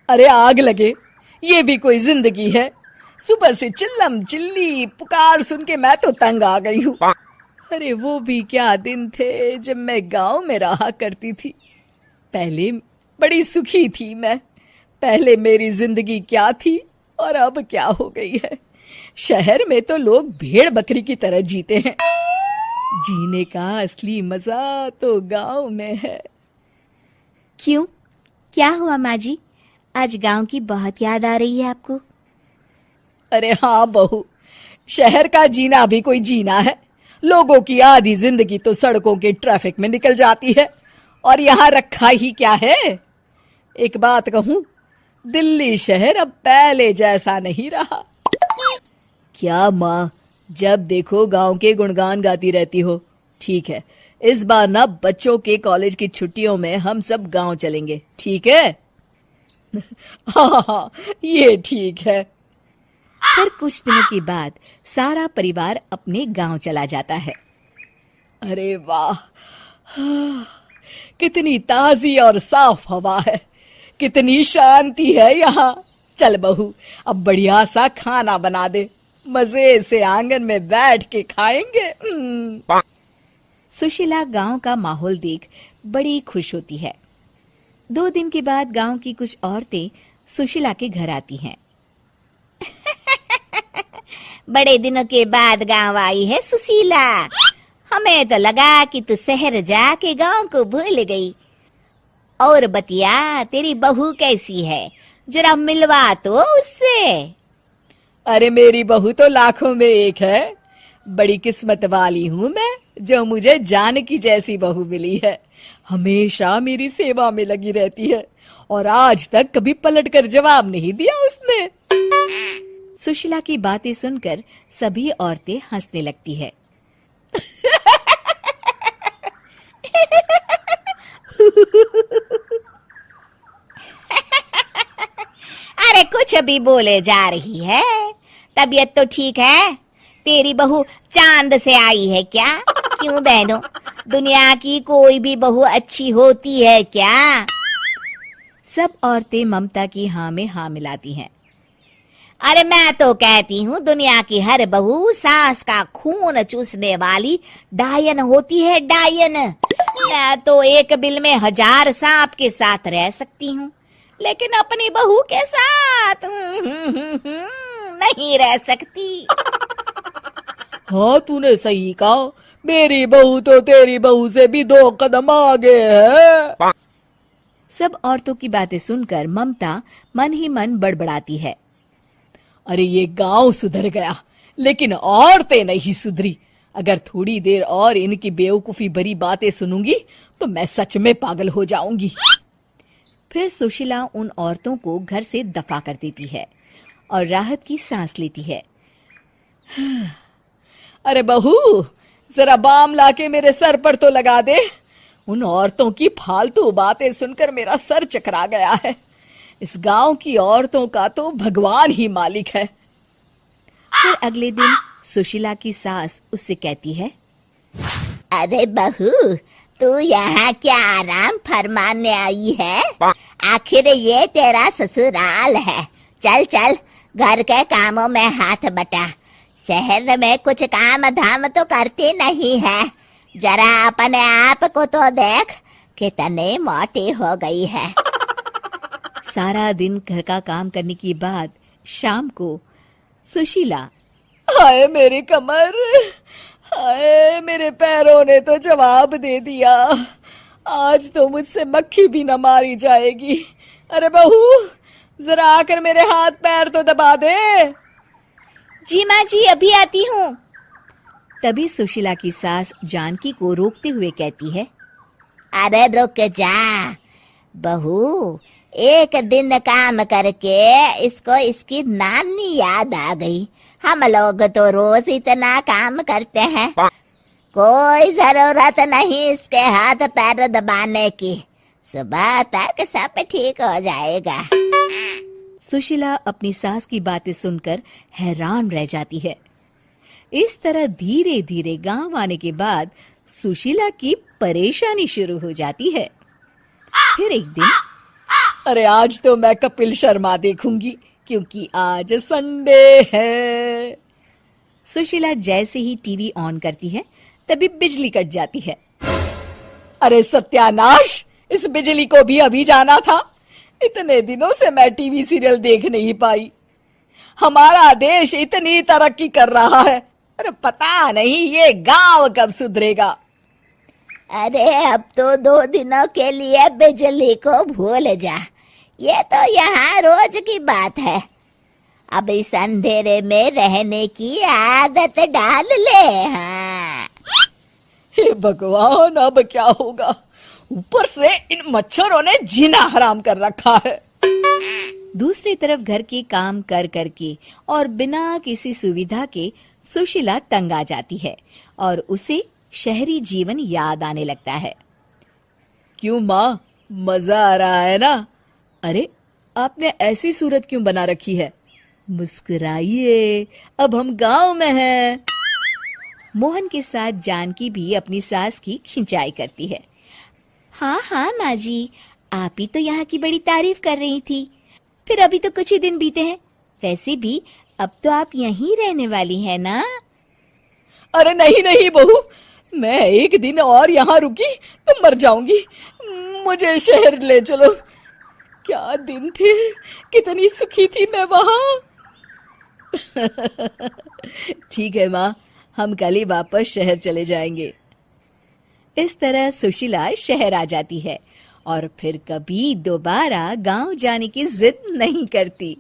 अरे आग लगे, ये भी कोई जिंदगी है। सुबह से चिल्लम चिल्ली पुकार सुन के मैं तो तंग आ गई हूँ। अरे वो भी क्या दिन थे जब मैं गांव में रहा करती थी। पहले बड़ी सुखी थी मैं। पहले मेरी जिंदगी क्या थी और अब क्या हो गई है। शहर में तो लोग भेड़ बकरी की तरह जीते हैं। जीने का असली मजा तो गांव में है। क्यों, क्या हुआ माँ जी? आज गांव की बहुत याद आ रही है आपको? अरे हाँ बहू, शहर का जीना भी कोई जीना है। लोगों की आधी जिंदगी तो सड़कों के ट्रैफिक में निकल जाती है और यहाँ रखा ही क्या है। एक बात कहूं, दिल्ली शहर अब पहले जैसा नहीं रहा। क्या माँ, जब देखो गांव के गुणगान गाती रहती हो। ठीक है, इस बार ना बच्चों के कॉलेज की छुट्टियों में हम सब गांव चलेंगे, ठीक है? हाँ, ये ठीक है। फिर कुछ दिनों के बाद सारा परिवार अपने गांव चला जाता है। अरे वाह, कितनी ताजी और साफ हवा है, कितनी शांति है यहाँ। चल बहू, अब बढ़िया सा खाना बना दे, मजे से आंगन में बैठ के खाएंगे। सुशीला गांव का माहौल देख बड़ी खुश होती है। 2 दिन के बाद गांव की कुछ औरतें सुशीला के घर आती हैं। बड़े दिनों के बाद गांव आई है सुशीला। हमें तो लगा कि तू शहर जाके गांव को भूल गई। और बतिया, तेरी बहू कैसी है? जरा मिलवा तो उससे। अरे मेरी बहू तो लाखों में एक है। बड़ी किस्मत वाली हूँ मैं जो मुझे जानकी जैसी बहू मिली है। हमेशा मेरी सेवा में लगी रहती है और आज तक कभी पलटकर जवाब नहीं दिया उसने। सुशीला की बातें सुनकर सभी औरतें हंसने लगती है। अरे कुछ भी बोले जा रही है। तबीयत तो ठीक है? तेरी बहू चांद से आई है क्या? क्यों बहनों, दुनिया की कोई भी बहू अच्छी होती है क्या? सब औरतें ममता की हाँ में हाँ मिलाती हैं। अरे मैं तो कहती हूँ दुनिया की हर बहू सास का खून चूसने वाली डायन होती है, डायन। मैं तो एक बिल में 1000 सांप के साथ रह सकती हूँ, लेकिन अपनी बहू के साथ नहीं रह सकती। हाँ, तूने सही कहा। मेरी बहू तो तेरी बहू से भी 2 कदम आगे है। सब औरतों की बातें सुनकर ममता मन ही मन बड़बड़ाती है। अरे ये गांव सुधर गया, लेकिन औरतें नहीं सुधरी। अगर थोड़ी देर और इनकी बेवकूफी भरी बातें सुनूंगी तो मैं सच में पागल हो जाऊंगी। फिर सुशीला उन औरतों को घर से दफा कर देती है और राहत की सांस लेती है। अरे बहू, जरा बाम लाके मेरे सर पर तो लगा दे। उन औरतों की फालतू बातें सुनकर मेरा सर चकरा गया है। इस गांव की औरतों का तो भगवान ही मालिक है। फिर अगले दिन सुशीला की सास उससे कहती है, अरे बहू, तू यहाँ क्या आराम फरमाने आई है? आखिर ये तेरा ससुराल है। चल चल, घर के कामों में हाथ बटा। शहर में कुछ काम धाम तो करती नहीं है। जरा अपने आप को तो देख, कितनी मोटी हो गई है। सारा दिन घर का काम करने के बाद शाम को सुशीला, हाय मेरी कमर, हाय मेरे पैरों ने तो जवाब दे दिया। आज तो मुझसे मक्खी भी न मारी जाएगी। अरे बहू, जरा आकर मेरे हाथ पैर तो दबा दे। जी माँ जी, अभी आती हूँ। तभी सुशीला की सास जानकी को रोकते हुए कहती है, अरे रुक जा बहू, एक दिन काम करके इसको इसकी नानी याद आ गई। हम लोग तो रोज इतना काम करते हैं, कोई जरूरत नहीं इसके हाथ पैर दबाने की। सुबह तक सब ठीक हो जाएगा। सुशीला अपनी सास की बातें सुनकर हैरान रह जाती है। इस तरह धीरे धीरे गांव आने के बाद सुशीला की परेशानी शुरू हो जाती है। फिर एक दिन अरे आज तो मैं कपिल शर्मा देखूंगी क्योंकि आज संडे है। सुशीला जैसे ही टीवी ऑन करती है तभी बिजली कट जाती है। अरे सत्यानाश, इस बिजली को भी अभी जाना था। इतने दिनों से मैं टीवी सीरियल देख नहीं पाई। हमारा देश इतनी तरक्की कर रहा है, अरे पता नहीं ये गांव कब सुधरेगा। अरे अब तो 2 दिनों के लिए बिजली को भूल जा, ये तो यहाँ रोज की बात है। अब इस अंधेरे में रहने की आदत डाल ले। हाँ। हे भगवान, अब क्या होगा? ऊपर से इन मच्छरों ने जीना हराम कर रखा है। दूसरी तरफ घर के काम कर करके और बिना किसी सुविधा के सुशीला तंग आ जाती है और उसे शहरी जीवन याद आने लगता है। क्यों माँ, मजा आ रहा है ना? अरे आपने ऐसी सूरत क्यों बना रखी है? मुस्कुराइए, अब हम गांव में हैं। मोहन के साथ जानकी भी अपनी सास की खिंचाई करती है। हाँ हाँ माँ जी, आप ही तो यहाँ की बड़ी तारीफ कर रही थी। फिर अभी तो कुछ ही दिन बीते हैं, वैसे भी अब तो आप यहीं रहने वाली है ना? अरे नहीं नहीं बहू, मैं एक दिन और यहाँ रुकी तो मर जाऊंगी। मुझे शहर ले चलो। क्या दिन थे, कितनी सुखी थी मैं वहां। ठीक है माँ, हम कल ही वापस शहर चले जाएंगे। इस तरह सुशीला शहर आ जाती है और फिर कभी दोबारा गांव जाने की जिद नहीं करती।